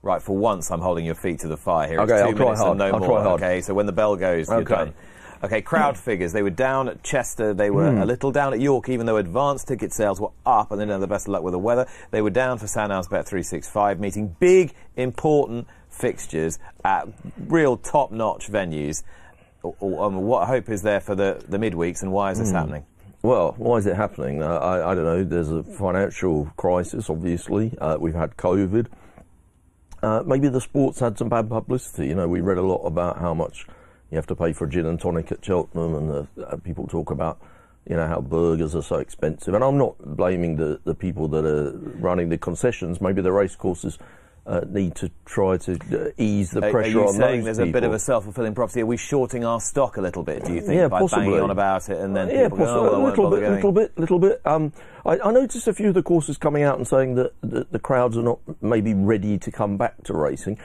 Right, for once I'm holding your feet to the fire here. Okay, It's 2 I'll try minutes hard. and no I'll more. try hard. Okay, so when the bell goes, you're done. Okay, crowd figures. They were down at Chester. They were a little down at York, even though advanced ticket sales were up, and they didn't have the best of luck with the weather. They were down for Sandhound's Bet 365, meeting big, important fixtures at real top-notch venues. What hope is there for the midweeks, and why is this happening? Well, why is it happening? I don't know. There's a financial crisis, obviously. We've had COVID. Maybe the sport's had some bad publicity. You know, we read a lot about how much you have to pay for a gin and tonic at Cheltenham, and people talk about, you know, how burgers are so expensive. And I'm not blaming the people that are running the concessions. Maybe the racecourses need to try to ease the pressure on those people. Are you saying there's a bit of a self-fulfilling prophecy? Are we shorting our stock a little bit, do you think, yeah, by possibly. banging on about it and then yeah, people possibly. go, oh, well, a little bit. I noticed a few of the courses coming out and saying that the crowds are not maybe ready to come back to racing.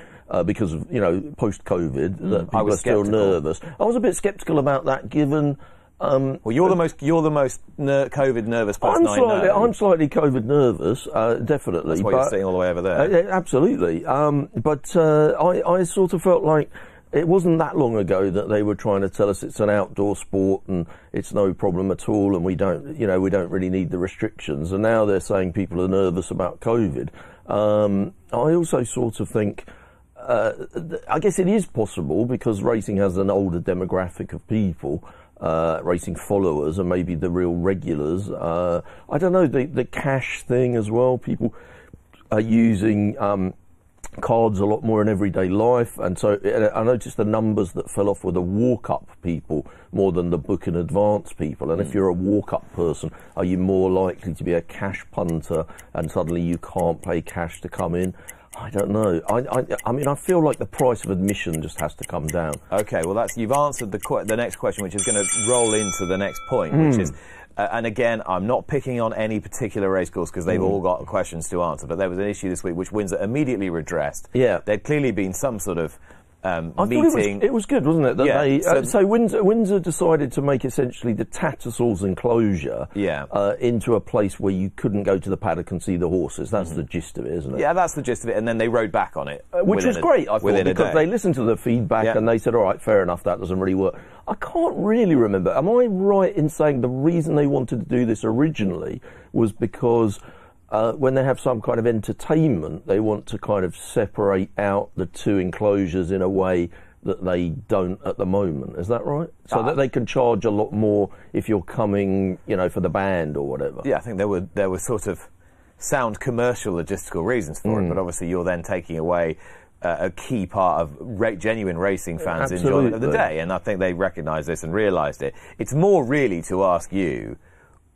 Because of, you know, post-COVID, that people are still nervous. I was a bit sceptical about that, given. Well, you're the most COVID nervous person I know. I'm slightly COVID nervous, definitely. That's why you're sitting all the way over there. Absolutely. But I sort of felt like it wasn't that long ago that they were trying to tell us it's an outdoor sport and it's no problem at all, and we don't really need the restrictions. And now they're saying people are nervous about COVID. I also sort of think. I guess it is possible because racing has an older demographic of people, racing followers, and maybe the real regulars. I don't know, the cash thing as well. People are using cards a lot more in everyday life, and so I noticed the numbers that fell off were the walk-up people more than the book in advance people. And if you're a walk-up person, are you more likely to be a cash punter and suddenly you can't pay cash to come in? I don't know. I mean, I feel like the price of admission just has to come down. Okay, well, you've answered the next question, which is going to roll into the next point, which is, and again, I'm not picking on any particular racecourse because they've all got questions to answer, but there was an issue this week which Windsor immediately redressed. Yeah. There'd clearly been some sort of meeting. It was good, wasn't it? That yeah. So Windsor decided to make essentially the Tattersalls enclosure into a place where you couldn't go to the paddock and see the horses. That's the gist of it, isn't it? Yeah, that's the gist of it. And then they rode back on it, which was great, I thought, because they listened to the feedback and they said, "All right, fair enough, that doesn't really work." I can't really remember. Am I right in saying the reason they wanted to do this originally was because when they have some kind of entertainment, they want to kind of separate out the two enclosures in a way that they don't at the moment. Is that right? So that they can charge a lot more if you're coming, you know, for the band or whatever. Yeah, I think there were sort of sound commercial logistical reasons for it, but obviously you're then taking away a key part of genuine racing fans' enjoyment of the day, and I think they recognised this and realised it. It's more really to ask you,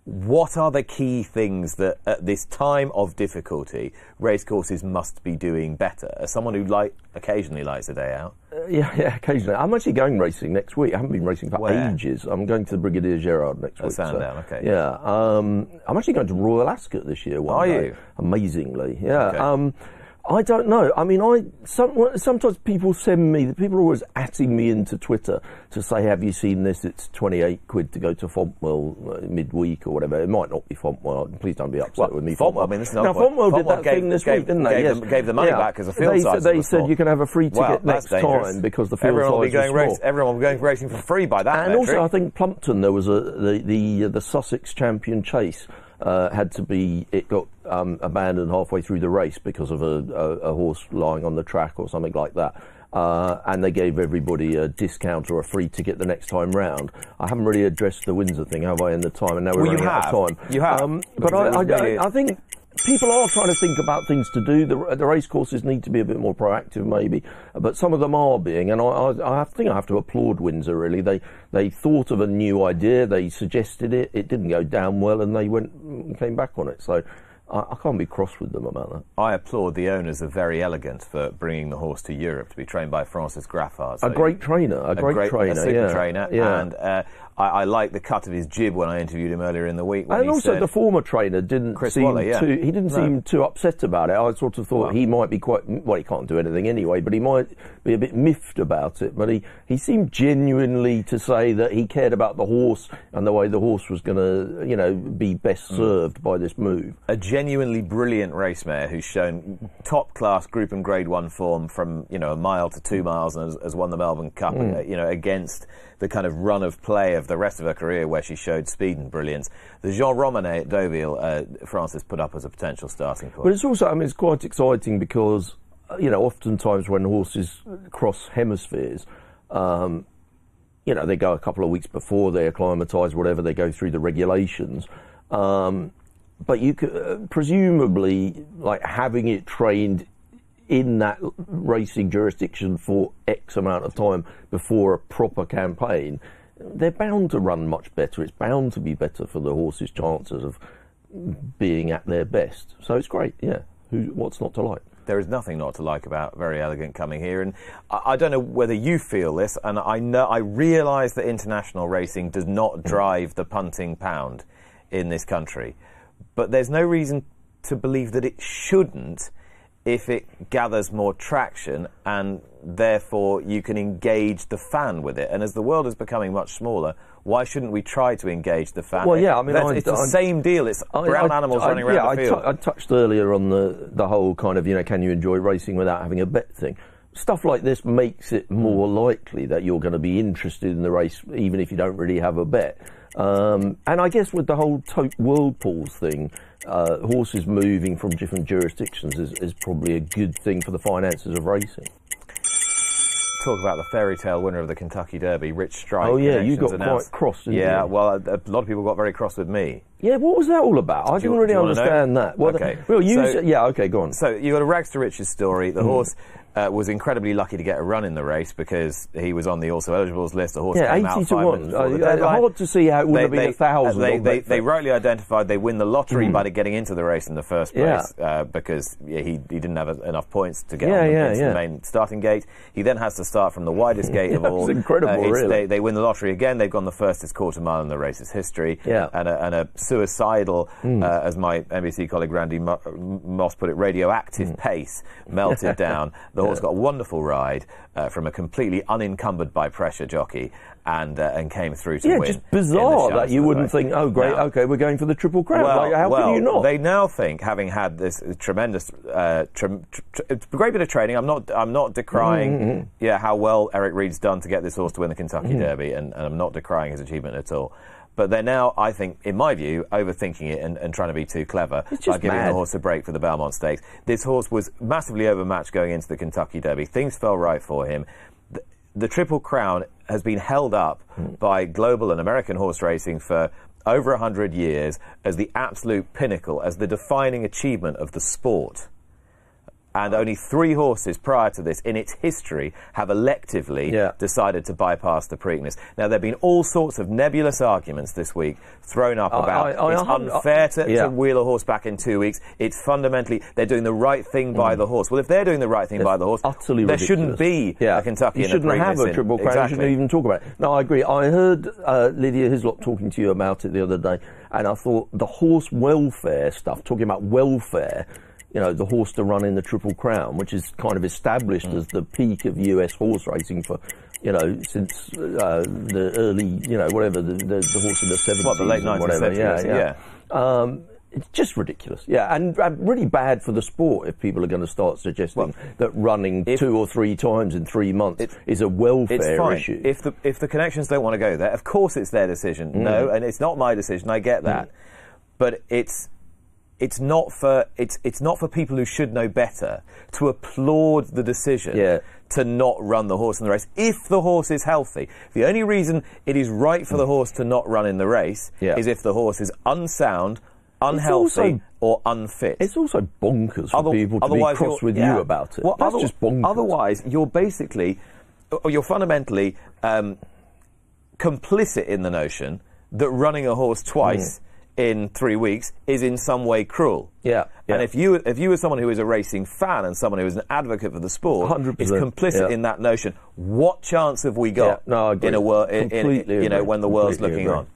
what are the key things that at this time of difficulty racecourses must be doing better? As someone who occasionally likes a day out. Yeah, occasionally. I'm actually going racing next week. I haven't been racing for ages. I'm going to the Brigadier Gerard next week. Sandown, okay. Yeah. I'm actually going to Royal Ascot this year. Are you? Amazingly, yeah. Okay. I don't know. I mean, sometimes people are always atting me into Twitter to say, have you seen this? It's 28 quid to go to Fontwell midweek or whatever. It might not be Fontwell. Please don't be upset with me. Fontwell, I mean, this is Fontwell did that thing this week, didn't they? Gave the money back as a field size. They said you can have a free ticket next time because the field size is small. Everyone will be going racing for free by that metric. And also, I think Plumpton, there was the Sussex Champion Chase. It got abandoned halfway through the race because of a horse lying on the track or something like that. And they gave everybody a discount or a free ticket the next time round. I haven't really addressed the Windsor thing, have I, in the time? And now we're running out of time. You have. But I think people are trying to think about things to do. The race courses need to be a bit more proactive, maybe, but some of them are being. And I think I have to applaud Windsor. Really, they thought of a new idea. They suggested it. It didn't go down well, and they came back on it. So I can't be cross with them about that. I applaud the owners of Verry Elleegant for bringing the horse to Europe to be trained by Francis Graffard. A great trainer, a great trainer, super trainer. Yeah. And I like the cut of his jib when I interviewed him earlier in the week. And also the former trainer didn't seem he didn't seem too upset about it. I sort of thought he might be quite, well, he can't do anything anyway, but he might be a bit miffed about it. But he seemed genuinely to say that he cared about the horse and the way the horse was going to, you know, be best served by this move. A genuinely brilliant race mare who's shown top-class Group and Grade 1 form from, you know, a mile to 2 miles and has won the Melbourne Cup, you know, against the kind of run of play of the rest of her career where she showed speed and brilliance. The Jean Romanet at Deauville, Francis put up as a potential starting point. But it's also, I mean, it's quite exciting because, you know, oftentimes when horses cross hemispheres, you know, they go a couple of weeks before they acclimatise, whatever, they go through the regulations. But you could, presumably, like having it trained in that racing jurisdiction for X amount of time before a proper campaign, they're bound to run much better. It's bound to be better for the horse's chances of being at their best. So it's great, yeah. What's not to like? There is nothing not to like about Verry Elleegant coming here, and I don't know whether you feel this, and I realise that international racing does not drive the punting pound in this country, but there's no reason to believe that it shouldn't if it gathers more traction and therefore you can engage the fan with it. And as the world is becoming much smaller, why shouldn't we try to engage the fan? Well, yeah, I mean, it's the same deal. It's brown animals running around the field. I touched earlier on the whole kind of, you know, can you enjoy racing without having a bet thing. Stuff like this makes it more likely that you're going to be interested in the race, even if you don't really have a bet. And I guess with the whole tote whirlpools thing, horses moving from different jurisdictions is probably a good thing for the finances of racing. Talk about the fairy tale winner of the Kentucky Derby, Rich Strike. Oh yeah, you got quite cross, didn't you? Yeah, well, a lot of people got very cross with me. Yeah, what was that all about? I didn't really understand that. Well, okay. Yeah, okay, go on. So you got a rags to riches story. The horse was incredibly lucky to get a run in the race because he was on the also eligibles list. The horse came out 5 minutes before the deadline. Hard to see how it would have been 1,000. They rightly identified they win the lottery by getting into the race in the first place because he didn't have enough points to get on the main starting gate. He then has to start from the widest gate of all. It's incredible, really. They win the lottery again. They've gone the fastest quarter mile in the race's history. And a suicidal, as my NBC colleague Randy Moss put it, radioactive pace melted down. The horse got a wonderful ride from a completely unencumbered by pressure jockey and came through to win. Yeah, just bizarre that you wouldn't think, oh great, okay, we're going for the Triple Crown. How can you not? They now think, having had this tremendous, great bit of training. I'm not decrying, how well Eric Reed's done to get this horse to win the Kentucky Derby, and I'm not decrying his achievement at all. But they're now, I think, in my view, overthinking it and trying to be too clever by giving the horse a break for the Belmont Stakes. This horse was massively overmatched going into the Kentucky Derby. Things fell right for him. The Triple Crown has been held up by global and American horse racing for over 100 years as the absolute pinnacle, as the defining achievement of the sport. And only 3 horses prior to this in its history have electively decided to bypass the Preakness. Now, there have been all sorts of nebulous arguments this week thrown up about it's unfair to wheel a horse back in 2 weeks. It's fundamentally, they're doing the right thing by the horse. Well, if they're doing the right thing by the horse, utterly there ridiculous. Shouldn't be a Kentucky and a Preakness. You shouldn't have a Triple Crown. You shouldn't even talk about it. No, I agree. I heard Lydia Hislop talking to you about it the other day, and I thought the horse welfare stuff, talking about welfare, you know, the horse to run in the Triple Crown, which is kind of established as the peak of US horse racing for, you know, since the early, you know, whatever, the horse in the 70s. What, the late 1970s? It's just ridiculous, and really bad for the sport if people are going to start suggesting that running 2 or 3 times in 3 months is a welfare issue. If the connections don't want to go there, of course it's their decision. No, and it's not my decision. I get that, but it's not for people who should know better to applaud the decision to not run the horse in the race if the horse is healthy. The only reason it is right for the horse to not run in the race is if the horse is unsound, unhealthy, or unfit. It's also bonkers for people to be cross with you about it. Well, that's just bonkers. Otherwise, you're fundamentally complicit in the notion that running a horse twice in 3 weeks is in some way cruel. Yeah. And if you were someone who is a racing fan and someone who is an advocate for the sport, 100%, is complicit in that notion, what chance have we got in a world, when the world's looking on?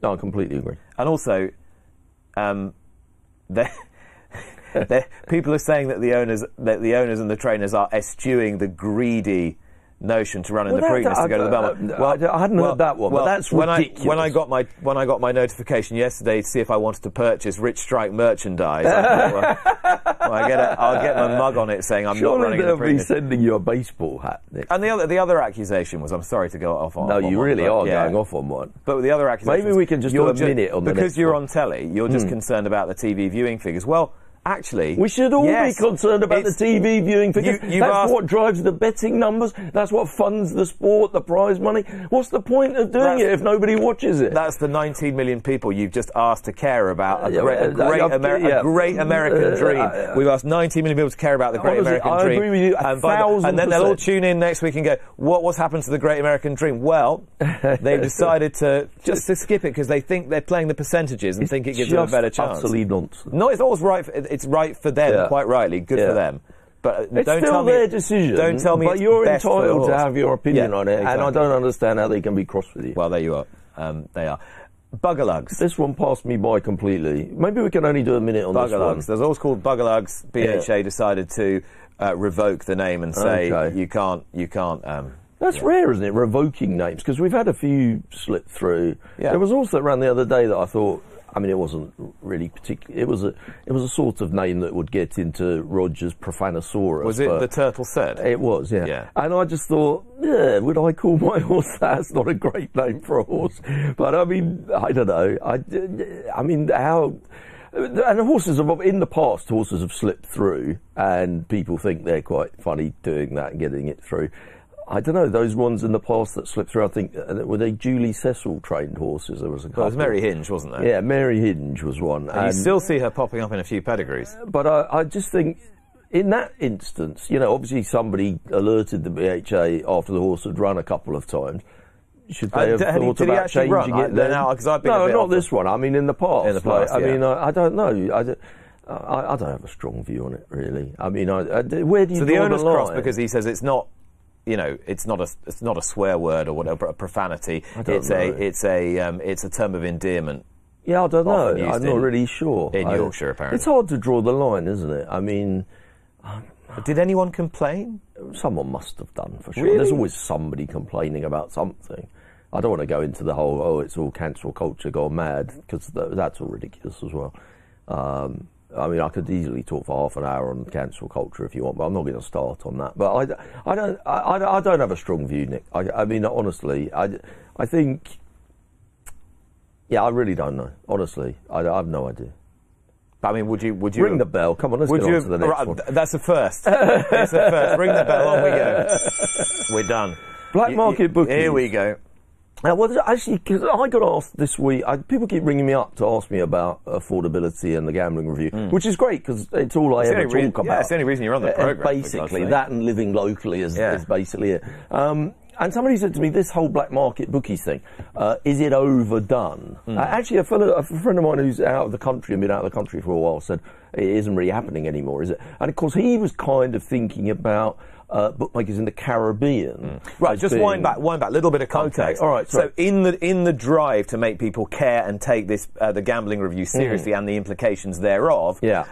No, I completely agree. And also, people are saying that the owners and the trainers are eschewing the greedy notion to run in the Preakness to go to the Belmont. I hadn't heard that one, but that's ridiculous. When I got my notification yesterday to see if I wanted to purchase Rich Strike merchandise, I thought, I'll get my mug on it saying I'm not running in the Preakness. Surely they'll be sending you a baseball hat, Nick. And the other accusation was, I'm sorry to go off on. No, you really are going off on one. But the other accusation, maybe we can just do a minute on the because you're on telly. You're just concerned about the TV viewing figures. Well, actually, we should all be concerned about the TV viewing figures. That's what drives the betting numbers. That's what funds the sport, the prize money. What's the point of doing it if nobody watches it? That's the 19 million people you've just asked to care about a great American dream. We've asked 19 million people to care about the great American dream. I agree with you. And then they'll all tune in next week and go, what's happened to the great American dream? Well, they've decided to skip it because they think they're playing the percentages and think it gives them a better chance. Utterly nonsense. No, it's always right. It's right for them, quite rightly. Good for them. But it's still their decision. Don't tell me. But you're entitled to have your opinion on it, exactly. And I don't understand how they can be cross with you. Well, there you are. They are. Buggerlugs. This one passed me by completely. Maybe we can only do a minute on this one. There's always called Buggerlugs. BHA decided to revoke the name and say you can't. That's rare, isn't it? Revoking names, because we've had a few slip through. Yeah. There was also around the other day that I thought. I mean, it wasn't really particular. It was a sort of name that would get into Roger's Profanosaurus. Was it the turtle said? It was, yeah. And I just thought, would I call my horse that? That's not a great name for a horse. But I mean, I don't know. I mean, how? And horses have, in the past, horses have slipped through, and people think they're quite funny doing that and getting it through. I don't know, those ones in the past that slipped through, I think, were they Julie Cecil trained horses? There was a couple. Well, it was Mary Hinge, wasn't there? Yeah, Mary Hinge was one. And you still see her popping up in a few pedigrees. But I just think, in that instance, obviously somebody alerted the BHA after the horse had run a couple of times. Should they have thought about changing it then? No, not this one. I mean, in the past. In the past, I mean, I don't know. I don't have a strong view on it, really. I mean, where do you draw the line? So the owner's cross because he says it's not. It's not a swear word or whatever, a profanity. It's a term of endearment. Yeah, I don't know. I'm not really sure. In Yorkshire, apparently. It's hard to draw the line, isn't it? I mean, did anyone complain? Someone must have done, for sure. Really? There's always somebody complaining about something. I don't want to go into the whole, it's all cancel culture gone mad, because that's all ridiculous as well. I mean, I could easily talk for half an hour on cancel culture if you want, but I'm not going to start on that. But I don't have a strong view, Nick. I mean, honestly, I think, I really don't know. Honestly, I have no idea. I mean, would you ring the bell? Come on, let's get on to the next one. That's a first. It's a first. Ring the bell. On we go. We're done. Black market bookies. Here we go. Well, actually, because I got asked this week, people keep ringing me up to ask me about affordability and the gambling review, which is great because it's all I ever talk about. Yeah, it's the only reason you're on the programme. Basically, that and living locally is basically it. And somebody said to me, this whole black market bookies thing, is it overdone? Actually, a friend of mine who's out of the country and been out of the country for a while said, it isn't really happening anymore, is it? And of course, he was kind of thinking about bookmakers in the Caribbean. Right, just wind back, a little bit of context. Okay, all right. So in the drive to make people care and take this the gambling review seriously and the implications thereof, the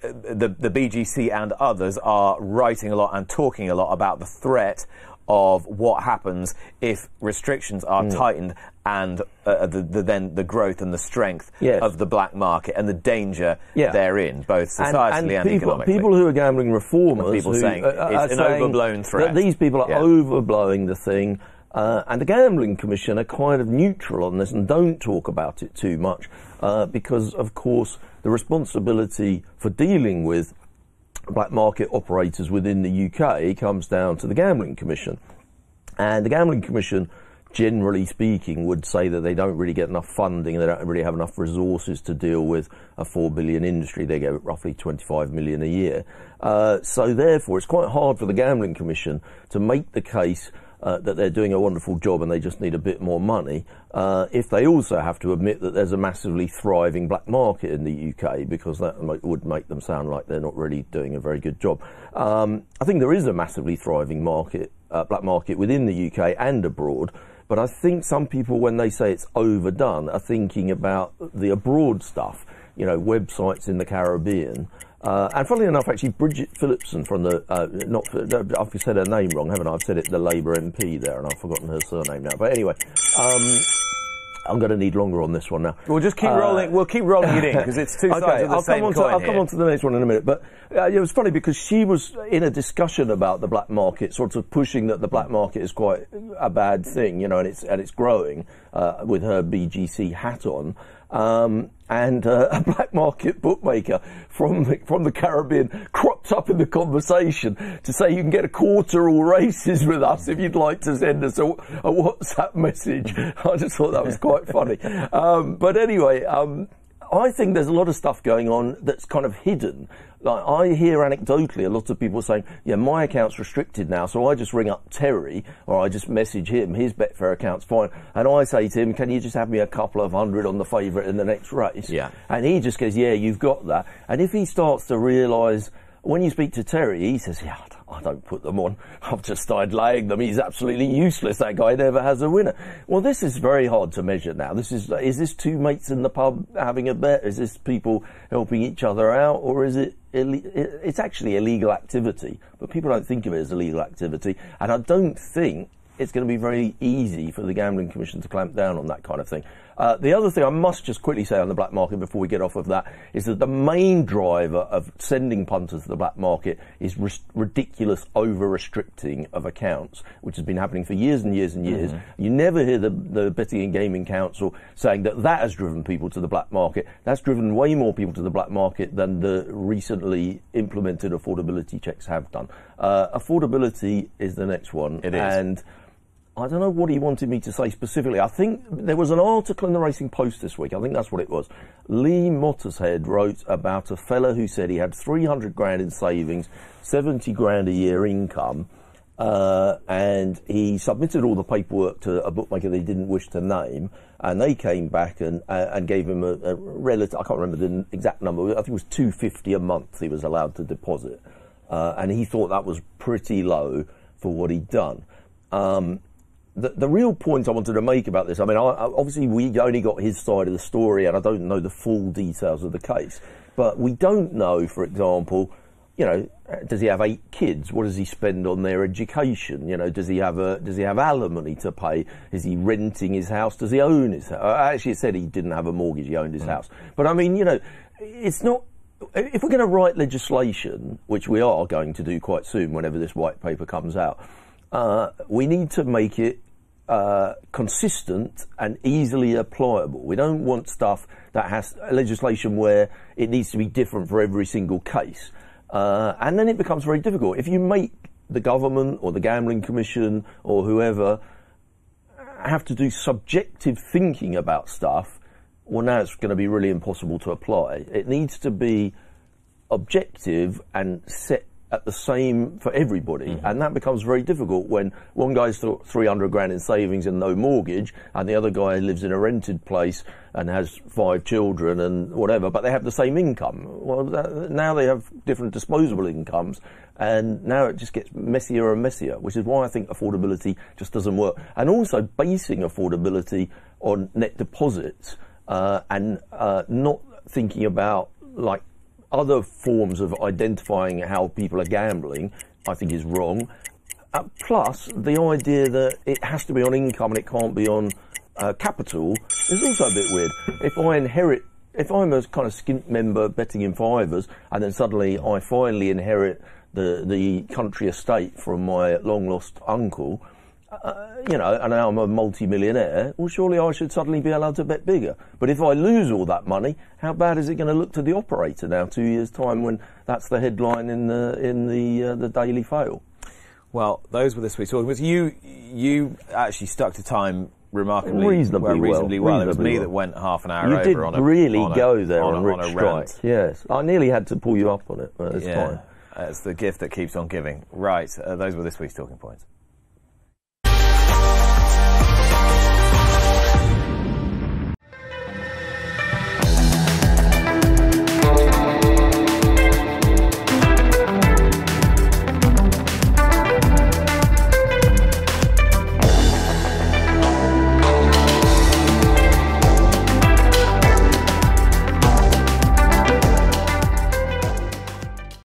BGC and others are writing a lot and talking a lot about the threat of what happens if restrictions are tightened and then the growth and the strength of the black market and the danger therein, both societally and economically. People who are gambling reformers, people saying it's an overblown threat. That these people are overblowing the thing, and the Gambling Commission are kind of neutral on this and don't talk about it too much because, of course, the responsibility for dealing with black market operators within the UK comes down to the Gambling Commission. And the Gambling Commission, generally speaking, would say that they don't really get enough funding, they don't really have enough resources to deal with a 4 billion industry. They get roughly 25 million a year. So therefore, it's quite hard for the Gambling Commission to make the case that they're doing a wonderful job and they just need a bit more money, if they also have to admit that there's a massively thriving black market in the UK, because that would make them sound like they're not really doing a very good job. I think there is a massively thriving market, black market within the UK and abroad, but I think some people, when they say it's overdone, are thinking about the abroad stuff, you know, websites in the Caribbean. And funnily enough, actually, Bridget Phillipson from the, I've said her name wrong, haven't I? I've said it, the Labour MP there, and I've forgotten her surname now. But anyway, I'm going to need longer on this one now. We'll just keep rolling. We'll keep rolling it in, because it's two sides of the same coin. I'll come on to the next one in a minute. But it was funny because she was in a discussion about the black market, sort of pushing that the black market is quite a bad thing, you know, and it's growing, with her BGC hat on. And a black market bookmaker from the Caribbean cropped up in the conversation to say you can get a quarter all races with us if you'd like to send us a WhatsApp message. I just thought that was quite funny. But anyway, I think there's a lot of stuff going on that's kind of hidden. Like, I hear anecdotally a lot of people saying, yeah, my account's restricted now, so I just ring up Terry, or I just message him, his Betfair account's fine, and I say to him, can you just have me a couple of hundred on the favourite in the next race? Yeah. And he just goes, yeah, you've got that. And if he starts to realise, when you speak to Terry, he says, yeah, I don't put them on. I've just started laying them. He's absolutely useless. That guy never has a winner. Well, this is very hard to measure now. Is this two mates in the pub having a bet? Is this people helping each other out? Or is it, it's actually illegal activity, but people don't think of it as illegal activity. And I don't think it's going to be very easy for the Gambling Commission to clamp down on that kind of thing. The other thing I must just quickly say on the black market before we get off of that is that the main driver of sending punters to the black market is ridiculous over-restricting of accounts, which has been happening for years and years and years. Mm-hmm. You never hear the Betting and Gaming Council saying that has driven people to the black market. That's driven way more people to the black market than the recently implemented affordability checks have done. Affordability is the next one. It is. And I don't know what he wanted me to say specifically. I think there was an article in the Racing Post this week. I think that's what it was. Lee Mottershead wrote about a fella who said he had 300 grand in savings, 70 grand a year income, and he submitted all the paperwork to a bookmaker they didn't wish to name, and they came back and gave him a relative, I can't remember the exact number, I think it was $250 a month he was allowed to deposit. And he thought that was pretty low for what he'd done. The real point I wanted to make about this, I mean, obviously we only got his side of the story and I don't know the full details of the case, but we don't know, for example, you know, does he have 8 kids? What does he spend on their education? You know, does he have alimony to pay? Is he renting his house? Does he own his house? Actually, it said he didn't have a mortgage, he owned his house. But I mean, you know, it's not, if we're going to write legislation, which we are going to do quite soon whenever this white paper comes out, we need to make it consistent and easily applicable. We don't want stuff that has legislation where it needs to be different for every single case. And then it becomes very difficult. If you make the government or the Gambling Commission or whoever have to do subjective thinking about stuff, well, now it's going to be really impossible to apply. It needs to be objective and set at the same for everybody, and that becomes very difficult when one guy's got 300 grand in savings and no mortgage, and the other guy lives in a rented place and has 5 children and whatever, but they have the same income. Well, now they have different disposable incomes, and now it just gets messier and messier, which is why I think affordability just doesn't work. And also basing affordability on net deposits and not thinking about, like, other forms of identifying how people are gambling, I think is wrong. Plus, the idea that it has to be on income and it can't be on capital is also a bit weird. If I'm a kind of skint member betting in fivers, and then suddenly I finally inherit the country estate from my long lost uncle, you know, and now I'm a multi-millionaire, well, surely I should suddenly be allowed to bet bigger. But if I lose all that money, how bad is it going to look to the operator now, 2 years' time, when that's the headline in the Daily Fail? Well, those were this week's talking. You actually stuck to time reasonably well. It was me that went half an hour over. You did really go there on Rich Strike. Yes, I nearly had to pull you up on it, but it's fine. It's the gift that keeps on giving. Right, those were this week's talking points.